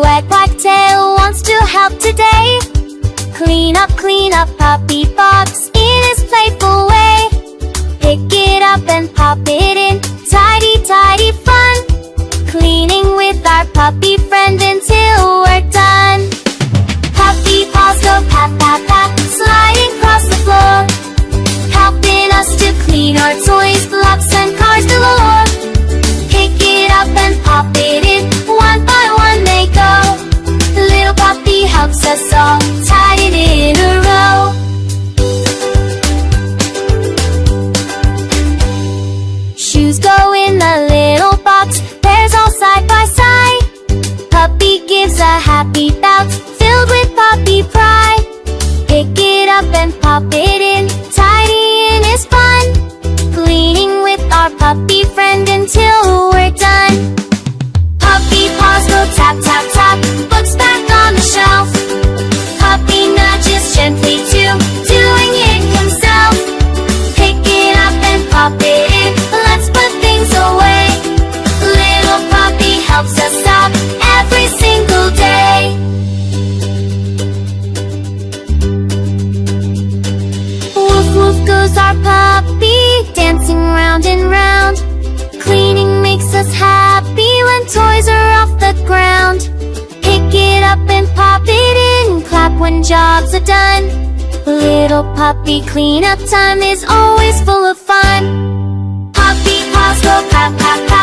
wag tail wants to help today. Clean up, puppy box in his playful way. Pick it up and pop it in, tidy, tidy fun. Cleaning with our puppy friend until we're done. Puppy paws go pat, pat, pat, sliding across the floor, helping us to clean our toys, blocks and cars galore. Pick it up and pop it in, one by one they go. The little puppy helps us all tie it in a row. Shoes go in the little box, pairs all side by side. Puppy gives a happy bounce, filled with puppy pride. Pick it up and pop it in, tidying is fun. Cleaning with our puppy friend until we're done. Puppy paws go tap, tap, tap, books back on the shelf. Puppy nudges gently too, doing it himself. Pick it up and pop it in, let's put things away. Little puppy helps us stop every single day. Woof woof goes our puppy, dancing round and round. Cleaning makes us happy when toys are off the ground. Pick it up and pop it in, clap when jobs are done. Little puppy cleanup time is always full of fun. Puppy paws go pat, pat, pat,